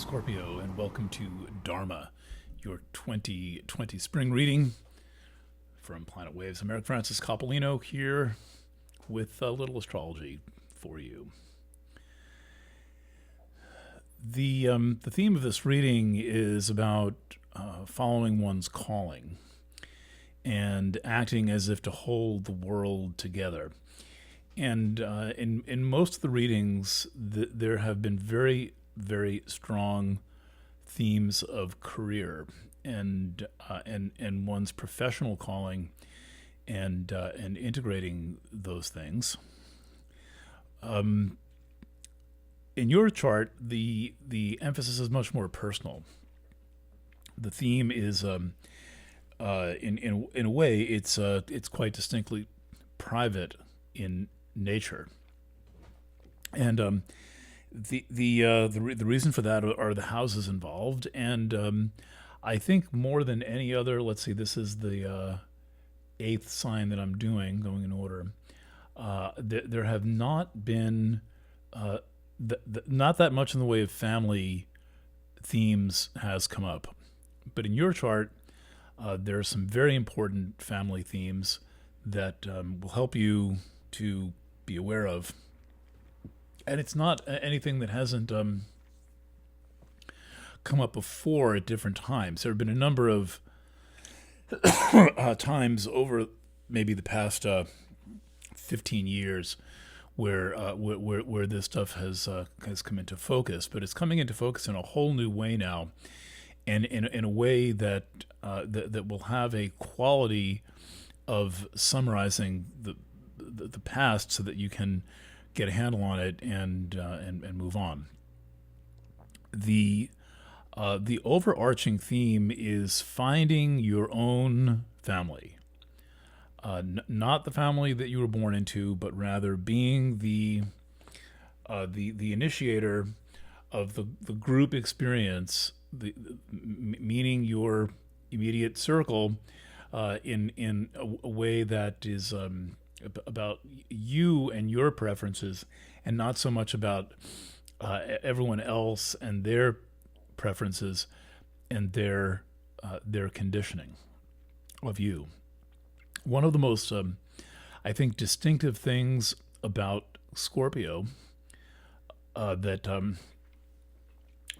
Scorpio, and welcome to Dharma, your 2020 spring reading from Planet Waves. I'm Eric Francis Coppolino here with a little astrology for you. The theme of this reading is about following one's calling and acting as if to hold the world together. And in most of the readings, there have been very, very strong themes of career and one's professional calling and integrating those things. In your chart, the emphasis is much more personal. The theme is, in a way, it's quite distinctly private in nature, and the reason for that are the houses involved, and I think more than any other. Let's see, this is the eighth sign that I'm doing, going in order. There have not been not that much in the way of family themes has come up, but in your chart, there are some very important family themes that will help you to be aware of. And it's not anything that hasn't come up before at different times. There have been a number of times over maybe the past 15 years where this stuff has come into focus, but it's coming into focus in a whole new way now, and in a way that that will have a quality of summarizing the past so that you can get a handle on it and move on. The overarching theme is finding your own family, not the family that you were born into, but rather being the initiator of the group experience, meaning your immediate circle, in a way that is about you and your preferences, and not so much about everyone else and their preferences and their conditioning of you. One of the most, I think, distinctive things about Scorpio that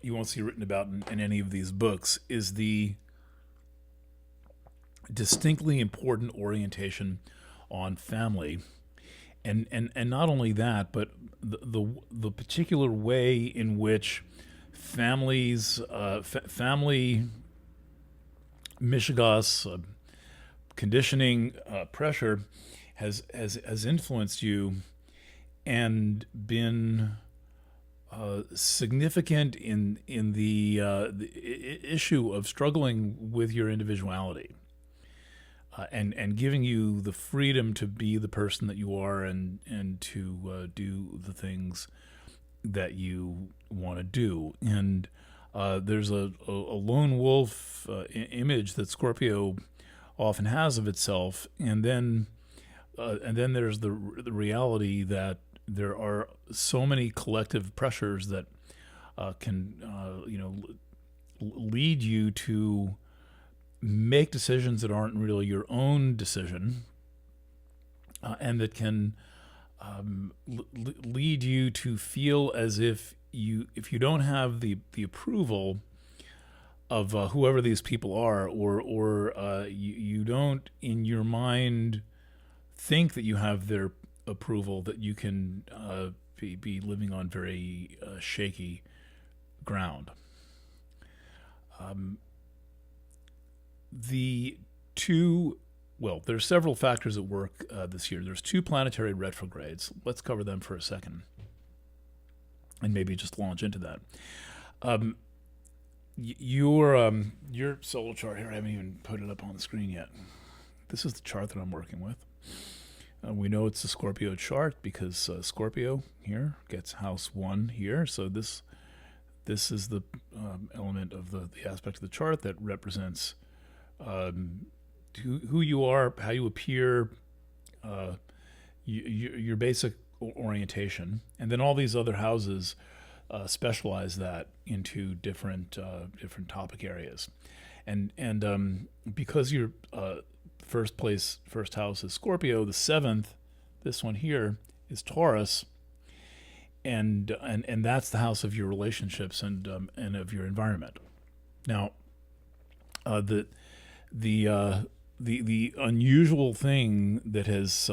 you won't see written about in any of these books is the distinctly important orientation on family, and not only that, but the particular way in which families, family mishigas, conditioning, pressure has influenced you and been significant in the issue of struggling with your individuality. And giving you the freedom to be the person that you are and to do the things that you want to do. And there's a lone wolf image that Scorpio often has of itself, and then there's the reality that there are so many collective pressures that can lead you to make decisions that aren't really your own decision, and that can lead you to feel as if you don't have the approval of whoever these people are, or you don't in your mind think that you have their approval, that you can be living on very shaky ground. There's several factors at work this year. There's 2 planetary retrogrades. Let's cover them for a second, and maybe just launch into that. Your solar chart here, I haven't even put it up on the screen yet. This is the chart that I'm working with. We know it's the Scorpio chart because Scorpio here gets house 1 here. So this is the element of the aspect of the chart that represents who you are, how you appear, your basic orientation, and then all these other houses specialize that into different topic areas, and because your first house is Scorpio, the seventh, this one here, is Taurus, and that's the house of your relationships and of your environment. Now, the the unusual thing that has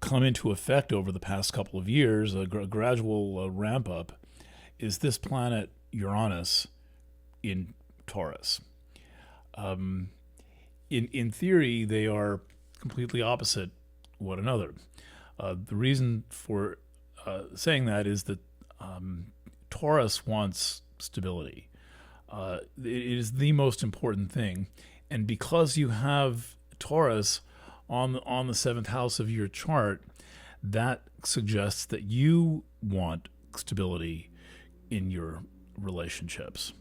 come into effect over the past couple of years, a gradual ramp up, is this planet Uranus in Taurus. In theory, they are completely opposite one another. The reason for saying that is that Taurus wants stability. It is the most important thing, and because you have Taurus on the seventh house of your chart, that suggests that you want stability in your relationships.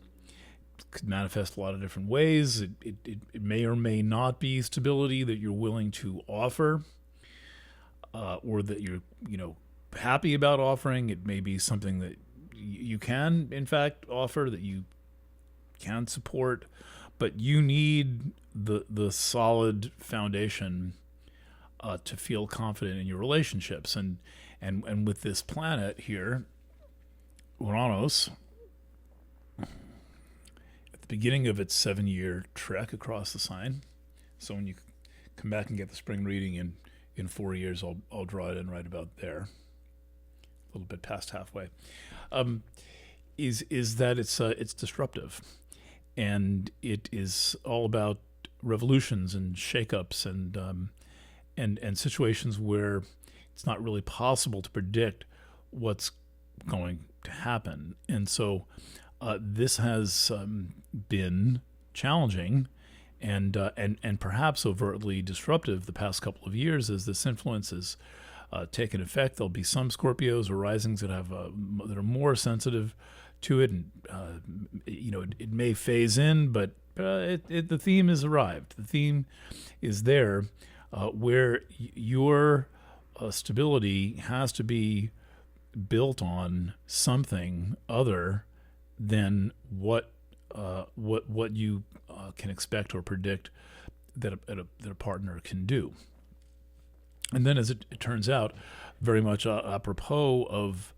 It could manifest a lot of different ways. It may or may not be stability that you're willing to offer, or that you're happy about offering. It may be something that you can in fact offer, that you can support, but you need the solid foundation to feel confident in your relationships. And with this planet here, Uranus, at the beginning of its 7-year trek across the sign, so when you come back and get the spring reading in 4 years, I'll draw it in right about there, a little bit past halfway, is that it's disruptive, and it is all about revolutions and shakeups and situations where it's not really possible to predict what's going to happen. And so this has been challenging and perhaps overtly disruptive the past couple of years as this influence has taken effect. There'll be some Scorpios or risings that that are more sensitive to it, and it may phase in, but the theme has arrived. The theme is there, where your stability has to be built on something other than what you can expect or predict that a partner can do. And then, as it turns out, very much apropos of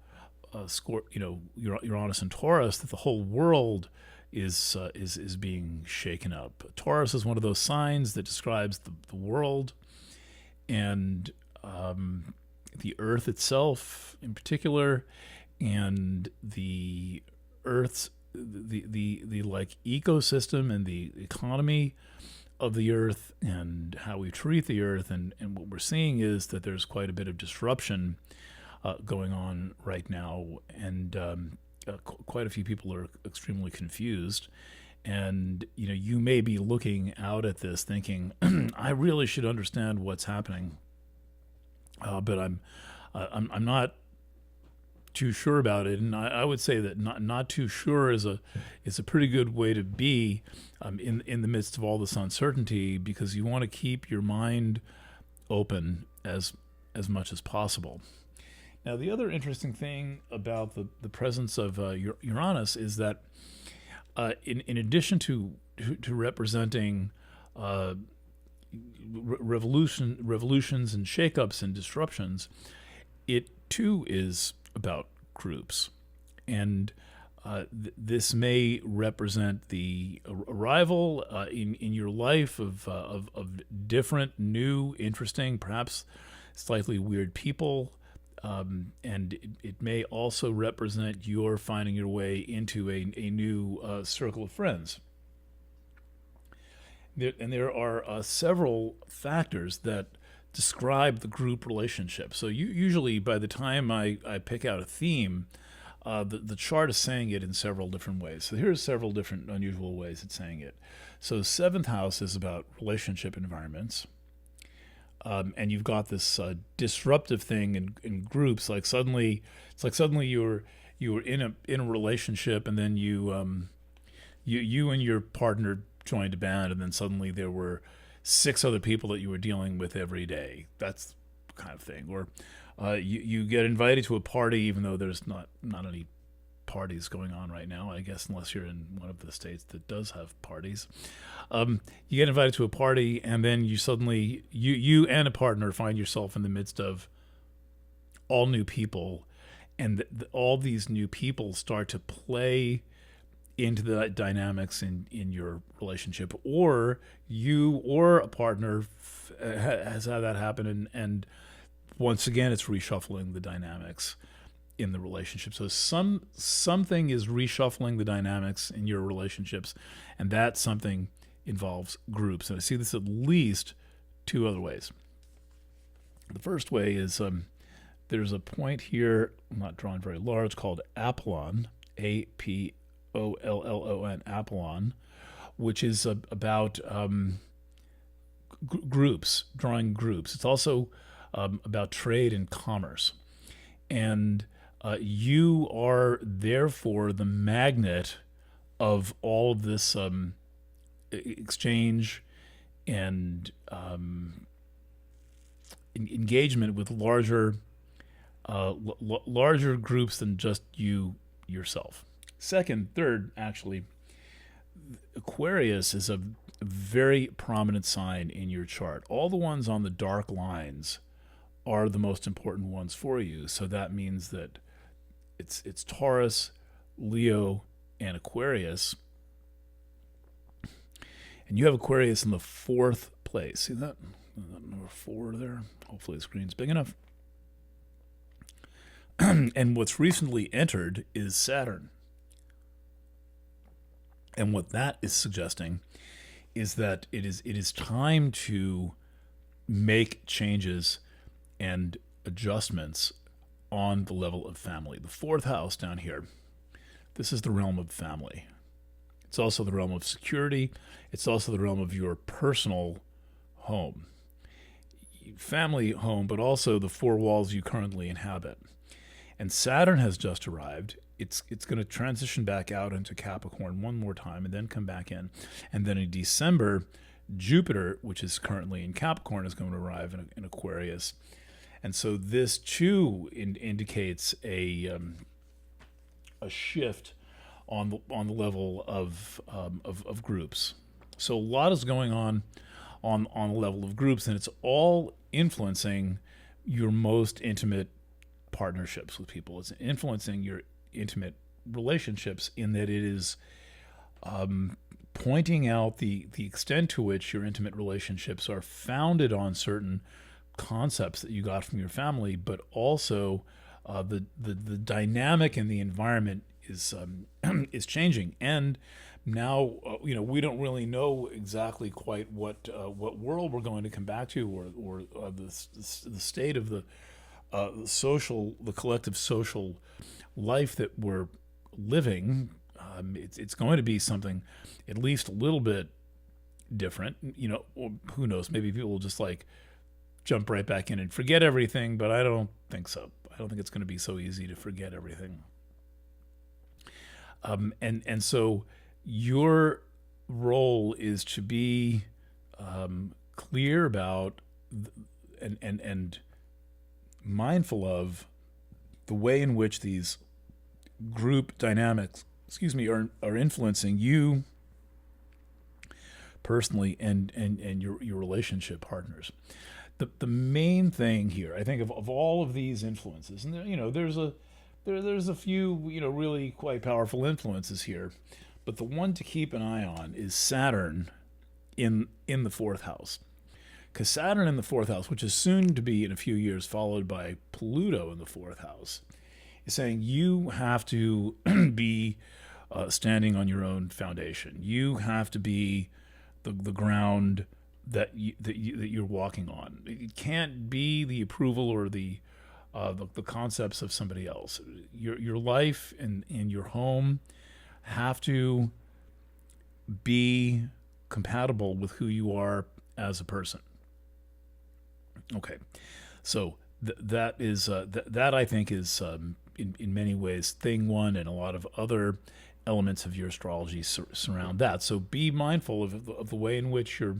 Uranus and Taurus, that the whole world is being shaken up. Taurus is one of those signs that describes the world, and the Earth itself in particular, and the Earth's the like ecosystem and the economy of the Earth and how we treat the Earth. And what we're seeing is that there's quite a bit of disruption going on right now, and quite a few people are extremely confused. And you may be looking out at this thinking, I really should understand what's happening, but I'm not too sure about it. And I would say that not too sure is a pretty good way to be in the midst of all this uncertainty, because you want to keep your mind open as much as possible. Now, the other interesting thing about the presence of Uranus is that in addition to representing revolutions and shakeups and disruptions, it too is about groups, and this may represent the arrival in your life of different, new, interesting, perhaps slightly weird people. And it may also represent your finding your way into a new circle of friends. There are several factors that describe the group relationship. So usually by the time I pick out a theme, the chart is saying it in several different ways. So here's several different unusual ways it's saying it. So seventh house is about relationship environments. And you've got this disruptive thing in groups. Like suddenly you were in a relationship, and then you and your partner joined a band, and then suddenly there were 6 other people that you were dealing with every day. That's the kind of thing. Or you get invited to a party even though there's not any parties going on right now, I guess, unless you're in one of the states that does have parties. You get invited to a party, and then you suddenly, you and a partner find yourself in the midst of all new people, and all these new people start to play into the dynamics in your relationship, or you or a partner has had that happen, and once again it's reshuffling the dynamics in the relationship. So something is reshuffling the dynamics in your relationships, and that something involves groups. And I see this at least two other ways. The first way is there's a point here, not drawn very large, called Apollon, Apollon, Apollon, which is about groups, drawing groups. It's also about trade and commerce. And you are therefore the magnet of all of this exchange and engagement with larger groups than just you yourself. Third, actually, Aquarius is a very prominent sign in your chart. All the ones on the dark lines are the most important ones for you. So that means that it's Taurus, Leo, and Aquarius. And you have Aquarius in the 4th place. See that? Number 4 there? Hopefully the screen's big enough. And what's recently entered is Saturn. And what that is suggesting is that it is time to make changes and adjustments on the level of family. The 4th house down here, this is the realm of family. It's also the realm of security. It's also the realm of your personal home. Family home, but also the 4 walls you currently inhabit. And Saturn has just arrived. It's going to transition back out into Capricorn one more time and then come back in. And then in December, Jupiter, which is currently in Capricorn, is going to arrive in Aquarius. And so this too indicates a shift on the level of groups. So a lot is going on the level of groups, and it's all influencing your most intimate partnerships with people. It's influencing your intimate relationships in that it is pointing out the extent to which your intimate relationships are founded on certain concepts that you got from your family, but also the dynamic and the environment is changing. And now we don't really know exactly quite what world we're going to come back to, or the state of the collective social life that we're living. It's going to be something at least a little bit different. Or who knows? Maybe people will just jump right back in and forget everything, but I don't think so. I don't think it's going to be so easy to forget everything. And so your role is to be clear about and mindful of the way in which these group dynamics, are influencing you personally and your relationship partners. The main thing here, I think, of all of these influences, and there's a few really quite powerful influences here, but the one to keep an eye on is Saturn in the 4th house. Because Saturn in the 4th house, which is soon to be in a few years followed by Pluto in the 4th house, is saying you have to be standing on your own foundation. You have to be the ground that you're walking on. It can't be the approval or the concepts of somebody else. Your life and your home have to be compatible with who you are as a person. Okay, so that is that I think is in many ways thing one, and a lot of other elements of your astrology surround that. So be mindful of the way in which your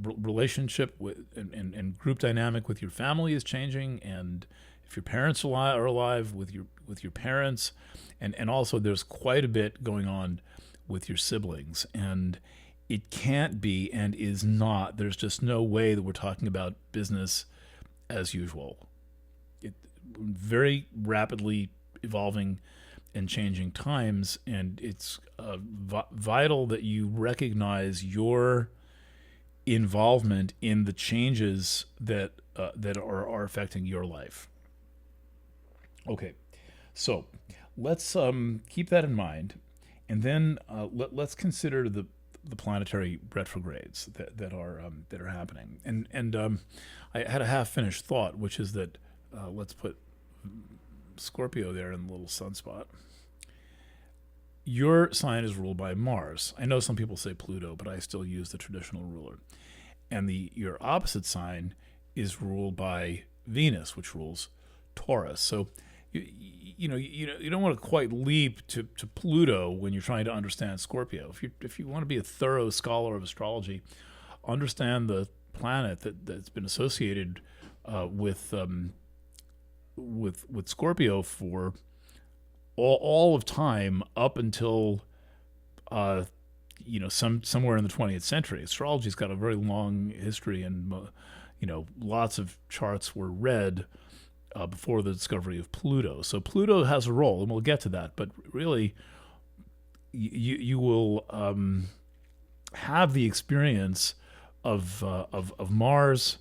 relationship with and group dynamic with your family is changing, and if your parents are alive, with your parents, and also there's quite a bit going on with your siblings, and it can't be and is not. There's just no way that we're talking about business as usual. It very rapidly evolving and changing times, and it's vital that you recognize your involvement in the changes that are affecting your life. Okay, so let's keep that in mind, and then let's consider the planetary retrogrades that are happening. And I had a half finished thought, which is that let's put Scorpio there in the little sunspot. Your sign is ruled by Mars. I know some people say Pluto, but I still use the traditional ruler. And your opposite sign is ruled by Venus, which rules Taurus. So you don't want to quite leap to Pluto when you're trying to understand Scorpio. If you want to be a thorough scholar of astrology, understand the planet that's been associated with Scorpio for all of time up until somewhere in the 20th century. Astrology's got a very long history, and lots of charts were read before the discovery of Pluto. So Pluto has a role, and we'll get to that. But really, you will have the experience of Mars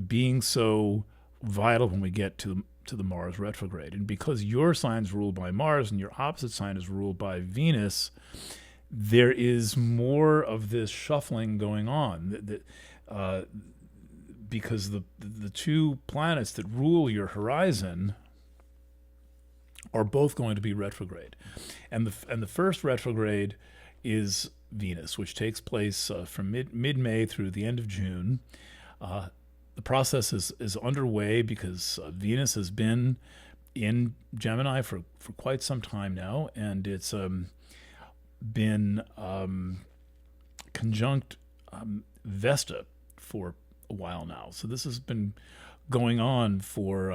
being so vital when we get to the Mars retrograde. And because your sign's ruled by Mars and your opposite sign is ruled by Venus, there is more of this shuffling going on. Because the two planets that rule your horizon are both going to be retrograde, and the first retrograde is Venus, which takes place from mid May through the end of June. The process is underway because Venus has been in Gemini for quite some time now, and it's been conjunct Vesta for a while now. So this has been going on for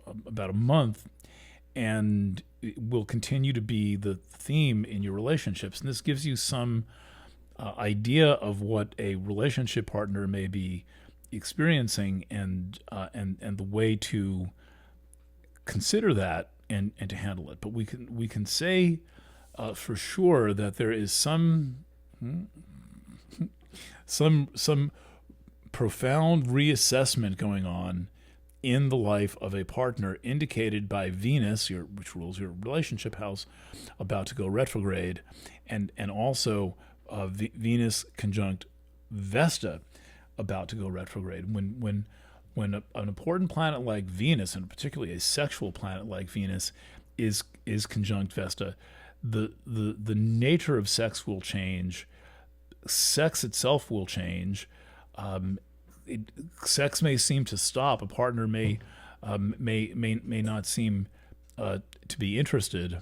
about a month, and it will continue to be the theme in your relationships. And this gives you some idea of what a relationship partner may be experiencing, and the way to consider that and to handle it. But we can say for sure that there is some profound reassessment going on in the life of a partner, indicated by Venus, which rules your relationship house, about to go retrograde, and also Venus conjunct Vesta, about to go retrograde. When an important planet like Venus, and particularly a sexual planet like Venus, is conjunct Vesta, the nature of sex will change. Sex itself will change. Sex may seem to stop. A partner may not seem to be interested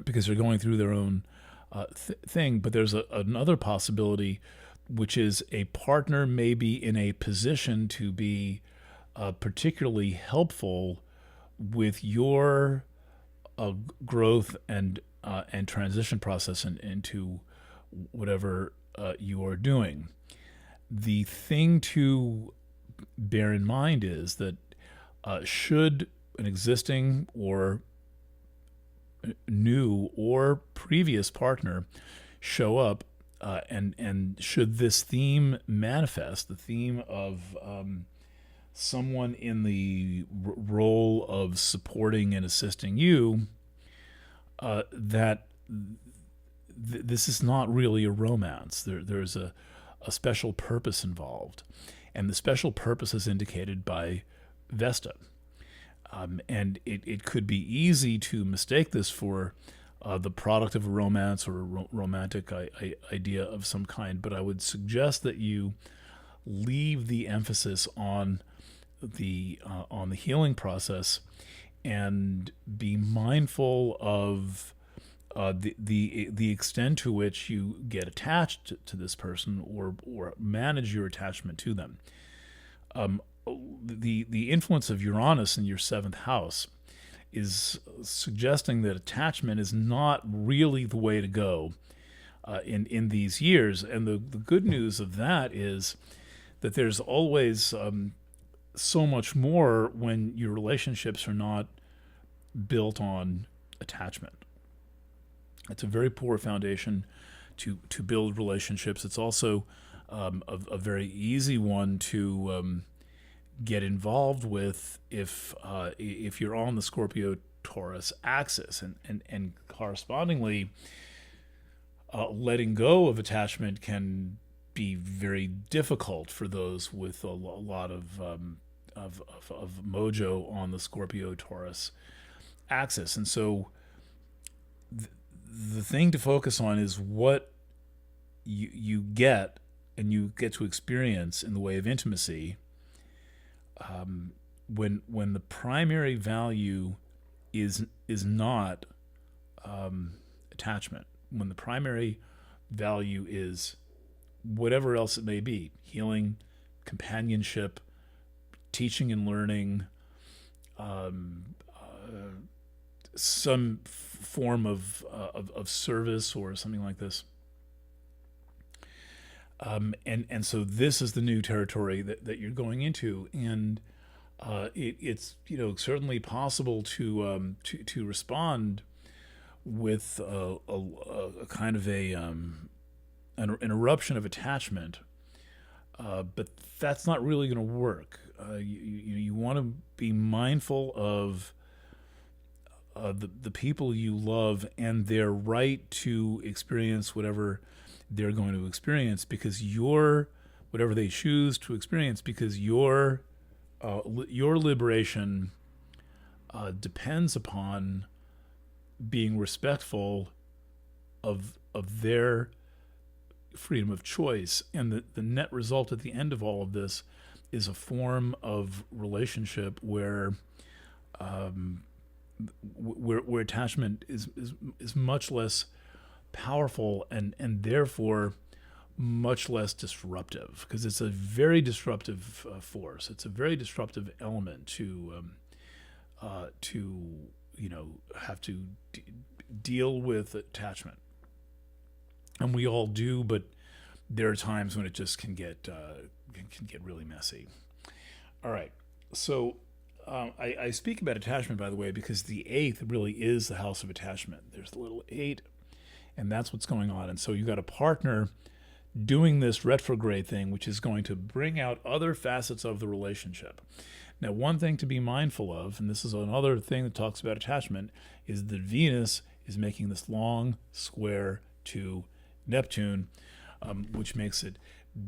because they're going through their own thing. But there's another possibility, which is a partner may be in a position to be particularly helpful with your growth and transition process into whatever you are doing. The thing to bear in mind is that should an existing or new or previous partner show up, and should this theme manifest, the theme of someone in the role of supporting and assisting you, this is not really a romance. There's a special purpose involved, and the special purpose is indicated by Vesta. And it could be easy to mistake this for the product of a romance or a romantic idea of some kind, but I would suggest that you leave the emphasis on the healing process, and be mindful of the extent to which you get attached to this person, or manage your attachment to them. the influence of Uranus in your seventh house is suggesting that attachment is not really the way to go in these years. And the good news of that is that there's always so much more when your relationships are not built on attachment. It's a very poor foundation to build relationships. It's also a very easy one to get involved with if you're on the Scorpio Taurus axis, and correspondingly, letting go of attachment can be very difficult for those with a lot of mojo on the Scorpio Taurus axis. And so the thing to focus on is what you get and you get to experience in the way of intimacy when the primary value is not attachment, when the primary value is whatever else it may be: healing, companionship, teaching and learning, some form of service or something like this. And so this is the new territory that you're going into, and it's certainly possible to respond with a kind of an eruption of attachment, but that's not really going to work. You want to be mindful of the people you love and their right to experience whatever they're going to experience, because whatever they choose to experience, because your liberation depends upon being respectful of their freedom of choice. And the net result at the end of all of this is a form of relationship where attachment is much less powerful and therefore much less disruptive, because it's a very disruptive force. It's a very disruptive element to have to deal with attachment, and we all do. But there are times when it just can get really messy. All right, so I speak about attachment, by the way, because the 8th really is the house of attachment. There's the little 8, and that's what's going on. And so you got a partner doing this retrograde thing, which is going to bring out other facets of the relationship. Now, one thing to be mindful of, and this is another thing that talks about attachment, is that Venus is making this long square to Neptune, which makes it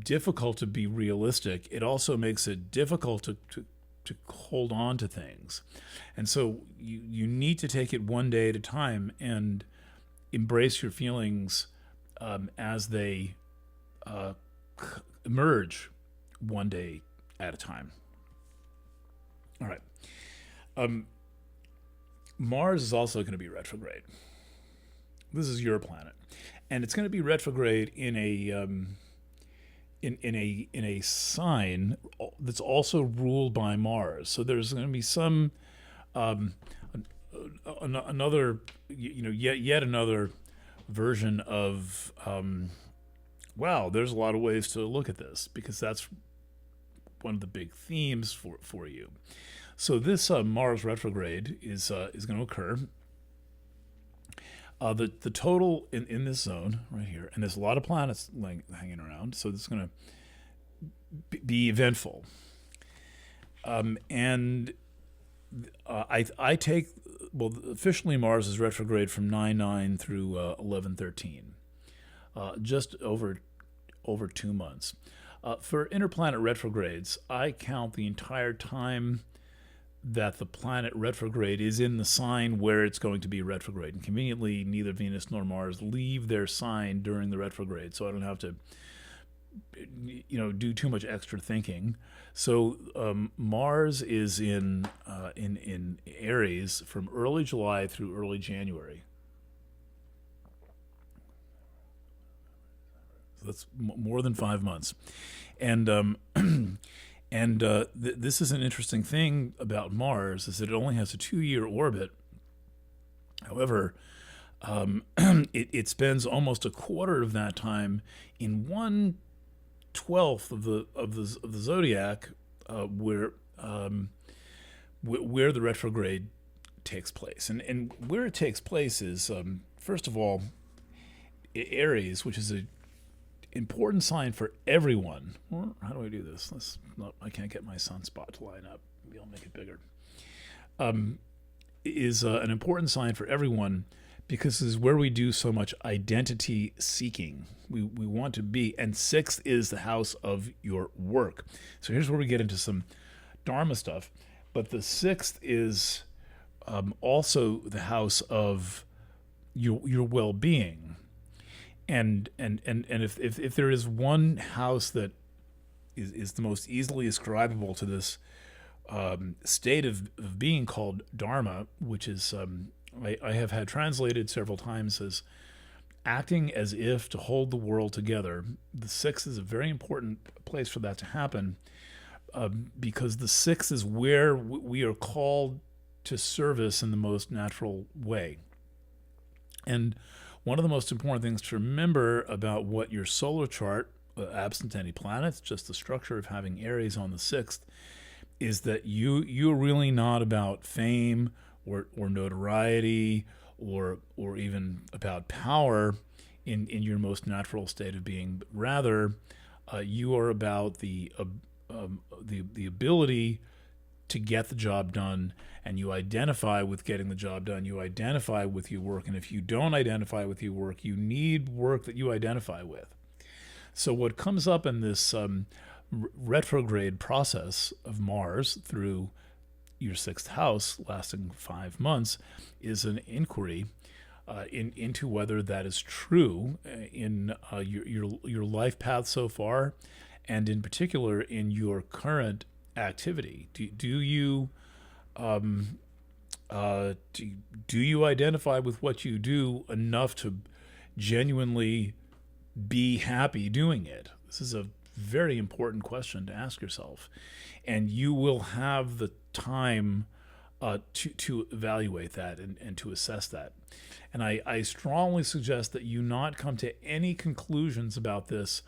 difficult to be realistic. It also makes it difficult to hold on to things. And so you need to take it one day at a time and embrace your feelings as they emerge one day at a time. All right. Mars is also going to be retrograde. This is your planet, and it's going to be retrograde in a sign that's also ruled by Mars. So there's going to be some another yet another version of wow. There's a lot of ways to look at this, because that's one of the big themes for you. So this Mars retrograde is going to occur. The total in this zone right here, and there's a lot of planets hanging around, so this is going to be eventful. And I take, well, officially Mars is retrograde from 9/9 through 11/13, just over 2 months. For interplanet retrogrades, I count the entire time that the planet retrograde is in the sign where it's going to be retrograde. And conveniently, neither Venus nor Mars leave their sign during the retrograde, so I don't have to do too much extra thinking. So Mars is in Aries from early July through early January. So that's more than 5 months, and And this is an interesting thing about Mars, is that it only has a 2-year orbit. However, it spends almost a quarter of that time in 1/12 of the zodiac, where where the retrograde takes place. And where it takes place is, first of all, Aries, which is a important sign for everyone. Or how do I do this? I can't get my sunspot to line up. Maybe I'll make it bigger. Is an important sign for everyone because this is where we do so much identity seeking. We want to be. And sixth is the house of your work. So here's where we get into some Dharma stuff. But the sixth is also the house of your well-being. And if there is one house that is the most easily ascribable to this state of being called Dharma, which is I have had translated several times as acting as if to hold the world together. The sixth is a very important place for that to happen, because the sixth is where we are called to service in the most natural way. And one of the most important things to remember about what your solar chart, absent any planets, just the structure of having Aries on the sixth, is that you're really not about fame or notoriety or even about power in your most natural state of being, but rather you are about the ability to get the job done, and you identify with getting the job done. You identify with your work, and if you don't identify with your work, you need work that you identify with. So what comes up in this retrograde process of Mars through your sixth house, lasting 5 months, is an inquiry into whether that is true in your life path so far, and in particular in your current activity. Do you identify with what you do enough to genuinely be happy doing it? This is a very important question to ask yourself, and you will have the time to evaluate that and to assess that. And I strongly suggest that you not come to any conclusions about this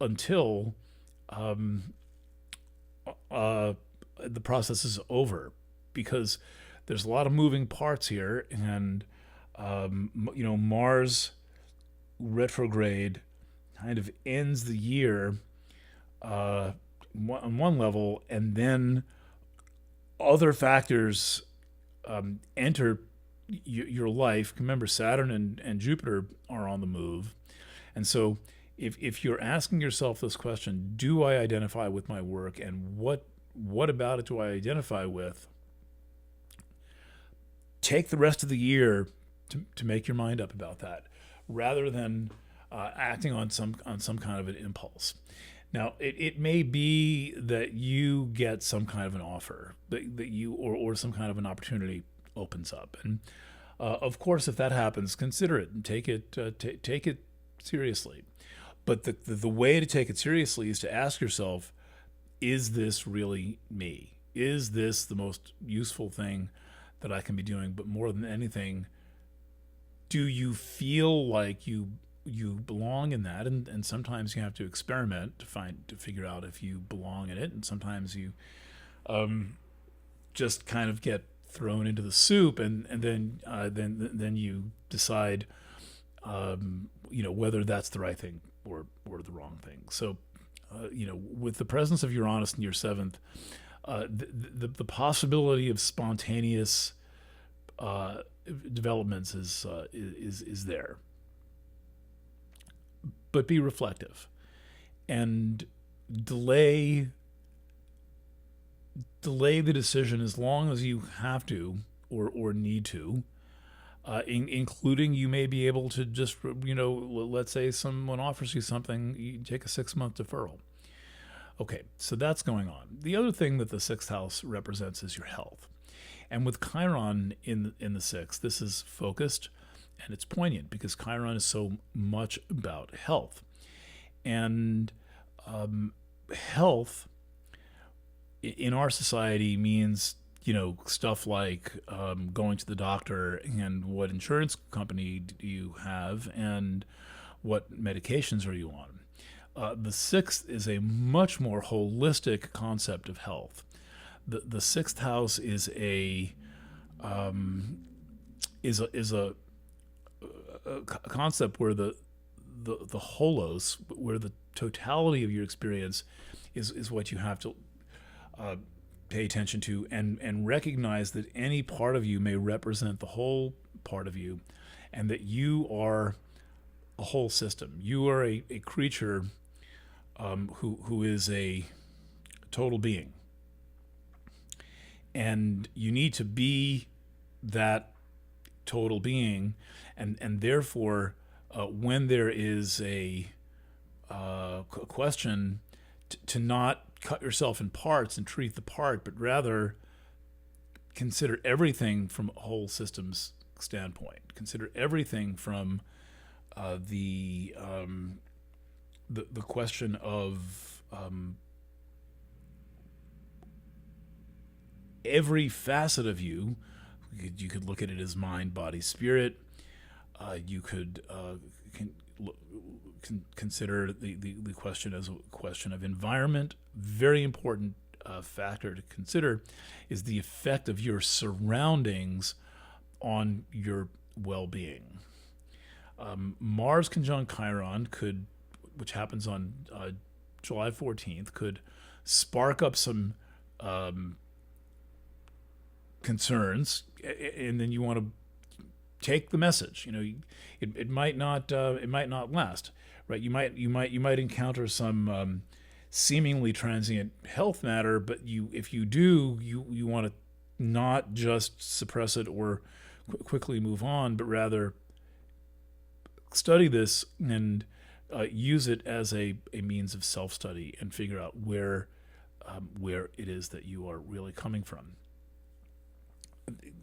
until the process is over, because there's a lot of moving parts here, and Mars retrograde kind of ends the year on one level, and then other factors enter your life. Remember, Saturn and Jupiter are on the move, and so if you're asking yourself this question, do I identify with my work, and what about it do I identify with? Take the rest of the year to make your mind up about that, rather than acting on some kind of an impulse. Now, it may be that you get some kind of an offer that you or some kind of an opportunity opens up, and of course, if that happens, consider it and take it seriously. But the way to take it seriously is to ask yourself, is this really me? Is this the most useful thing that I can be doing? But more than anything, do you feel like you belong in that? And sometimes you have to experiment to figure out if you belong in it, and sometimes you just kind of get thrown into the soup, and then you decide whether that's the right thing or the wrong thing. So with the presence of Uranus in your seventh, the possibility of spontaneous developments is there. But be reflective and delay the decision as long as you have to or need to. Including, you may be able to just, let's say someone offers you something, you take a 6-month deferral. Okay, so that's going on. The other thing that the sixth house represents is your health. And with Chiron in the sixth, this is focused and it's poignant because Chiron is so much about health. And health in our society means, stuff like going to the doctor and what insurance company do you have and what medications are you on. The sixth is a much more holistic concept of health. The sixth house is a is a concept where the holos, where the totality of your experience is what you have to pay attention to, and recognize that any part of you may represent the whole part of you, and that you are a whole system. You are a creature who is a total being, and you need to be that total being, and therefore, when there is a question, to not cut yourself in parts and treat the part, but rather consider everything from a whole systems standpoint. Consider everything from the question of every facet of you. You could look at it as mind, body, spirit. You could consider the question as a question of environment. Very important factor to consider is the effect of your surroundings on your well-being. Mars conjunct Chiron could, which happens on July 14th, could spark up some concerns, and then you want to take the message. It might not last, right? You might encounter some seemingly transient health matter, but if you do, you want to not just suppress it or quickly move on, but rather study this and use it as a means of self-study and figure out where it is that you are really coming from.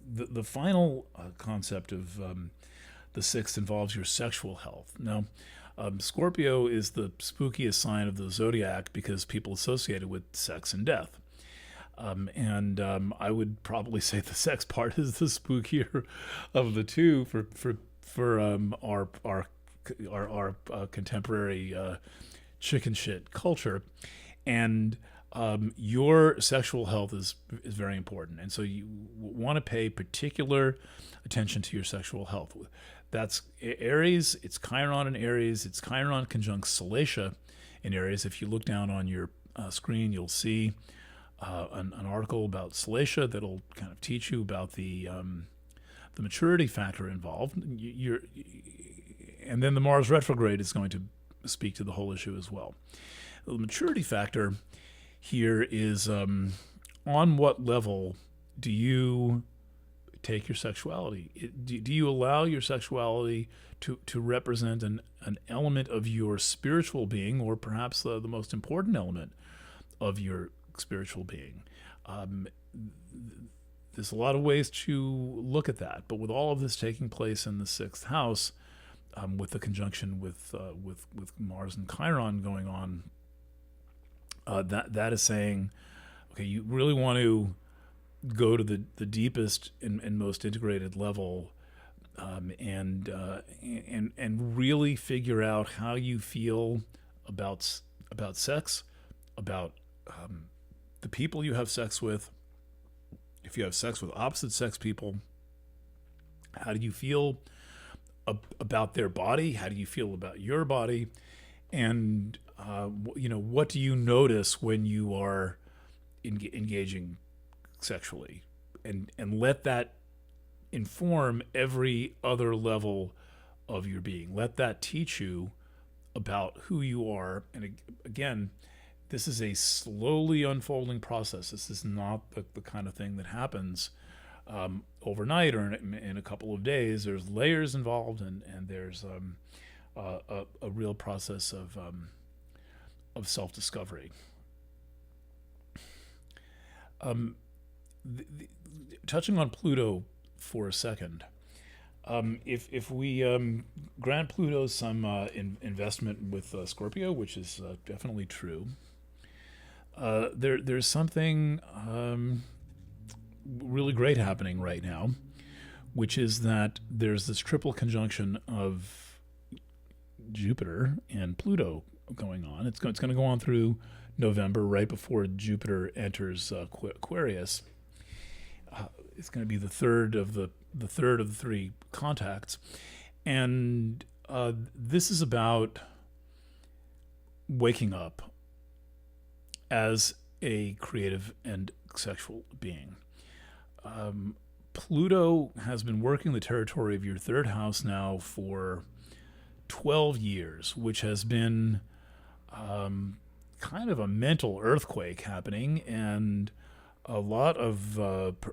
The final concept of the sixth involves your sexual health. Now, Scorpio is the spookiest sign of the zodiac because people associate it with sex and death. And I would probably say the sex part is the spookier of the two for our contemporary chicken shit culture. And your sexual health is very important, and so you want to pay particular attention to your sexual health. That's Aries. It's Chiron in Aries. It's Chiron conjunct Salacia in Aries. If you look down on your screen, you'll see an article about Salacia that'll kind of teach you about the maturity factor involved. And then the Mars retrograde is going to speak to the whole issue as well. The maturity factor here is on what level do you take your sexuality? Do you allow your sexuality to represent an element of your spiritual being, or perhaps the most important element of your spiritual being? There's a lot of ways to look at that, but with all of this taking place in the sixth house, with the conjunction with Mars and Chiron going on, that is saying, okay, you really want to go to the deepest and most integrated level, and really figure out how you feel about sex, about the people you have sex with. If you have sex with opposite sex people, how do you feel about their body? How do you feel about your body? And what do you notice when you are engaging sexually? And let that inform every other level of your being. Let that teach you about who you are. And again, this is a slowly unfolding process. This is not the kind of thing that happens overnight or in a couple of days. There's layers involved, and there's a real process of self-discovery. Touching on Pluto for a second, if we grant Pluto some investment with Scorpio, which is definitely true, there's something really great happening right now, which is that there's this triple conjunction of Jupiter and Pluto going on. It's going to go on through November, right before Jupiter enters Aquarius. It's going to be the third of the three contacts, and this is about waking up as a creative and sexual being. Pluto has been working the territory of your third house now for 12 years, which has been kind of a mental earthquake happening, and a lot of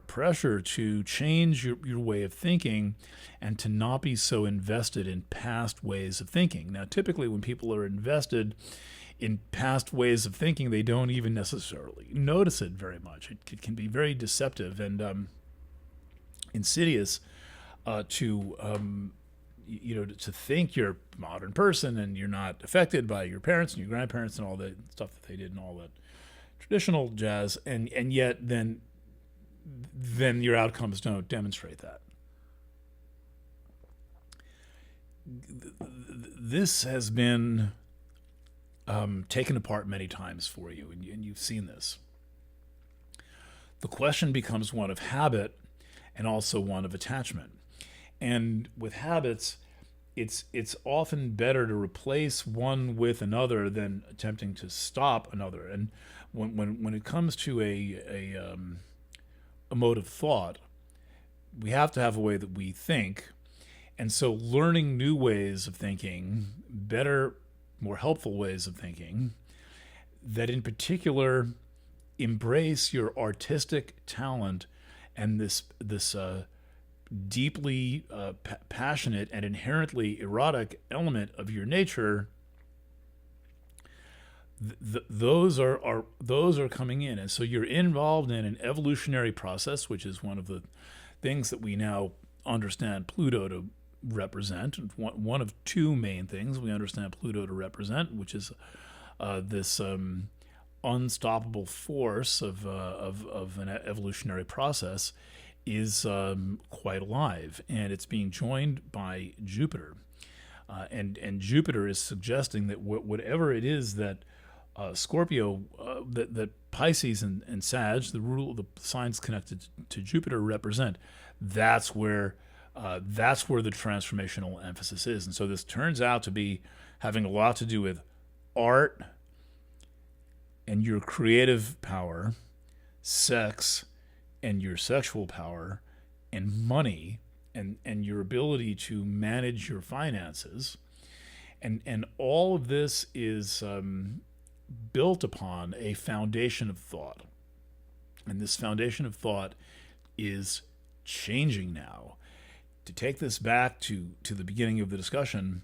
pressure to change your way of thinking and to not be so invested in past ways of thinking. Now, typically, when people are invested in past ways of thinking, they don't even necessarily notice it very much. It can be very deceptive and insidious to think you're a modern person and you're not affected by your parents and your grandparents and all the stuff that they did and all that traditional jazz, and yet then your outcomes don't demonstrate that. This has been taken apart many times for you, and you've seen this. The question becomes one of habit and also one of attachment. And with habits, it's often better to replace one with another than attempting to stop another. And when it comes to a mode of thought, we have to have a way that we think. And so learning new ways of thinking, better, more helpful ways of thinking, that in particular embrace your artistic talent and this deeply passionate and inherently erotic element of your nature. Those are coming in, and so you're involved in an evolutionary process, which is one of the things that we now understand Pluto to represent. One of two main things we understand Pluto to represent, which is this unstoppable force of an evolutionary process, is quite alive, and it's being joined by Jupiter, and Jupiter is suggesting that whatever it is that Scorpio, that Pisces and Sag, the signs connected to Jupiter, represent, that's where the transformational emphasis is. And so this turns out to be having a lot to do with art and your creative power, sex and your sexual power, and money, and your ability to manage your finances. And all of this is built upon a foundation of thought. And this foundation of thought is changing now. To take this back to the beginning of the discussion,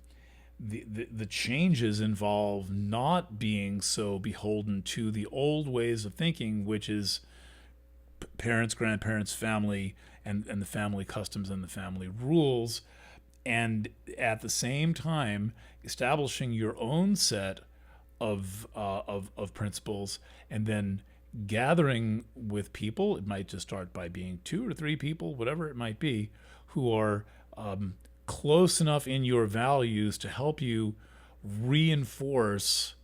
the changes involve not being so beholden to the old ways of thinking, which is parents, grandparents, family, and the family customs and the family rules, and at the same time establishing your own set of principles, and then gathering with people. It might just start by being 2 or 3 people, whatever it might be, who are close enough in your values to help you reinforce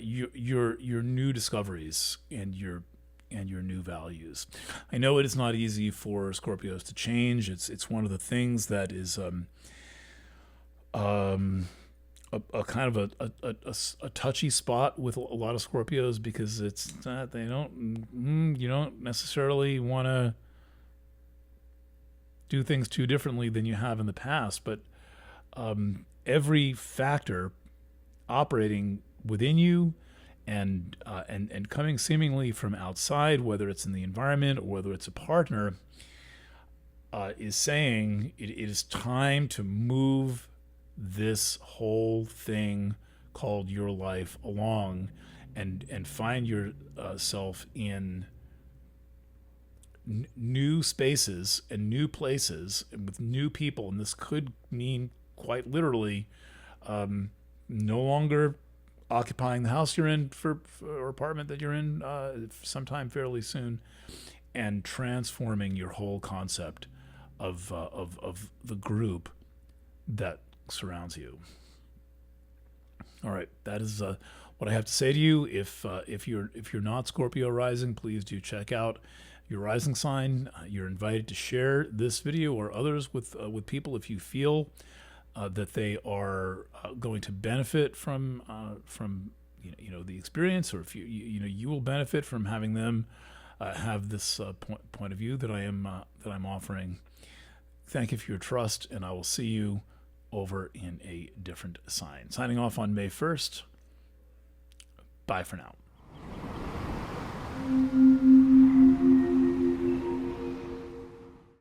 your new discoveries and your new values. I know it is not easy for Scorpios to change. It's one of the things that is a kind of a touchy spot with a lot of Scorpios, because it's you don't necessarily want to do things too differently than you have in the past, but every factor operating within you and coming seemingly from outside, whether it's in the environment or whether it's a partner, is saying it is time to move this whole thing called your life along, and find yourself in new spaces and new places and with new people. And this could mean quite literally no longer occupying the house you're in or apartment that you're in sometime fairly soon, and transforming your whole concept of the group that surrounds you. All right, that is what I have to say to you. If you're not Scorpio rising, please do check out your rising sign. You're invited to share this video or others with people if you feel that they are going to benefit from the experience, or if you will benefit from having them have this point of view that I'm offering. Thank you for your trust, and I will see you over in a different sign. Signing off on May 1st. Bye for now.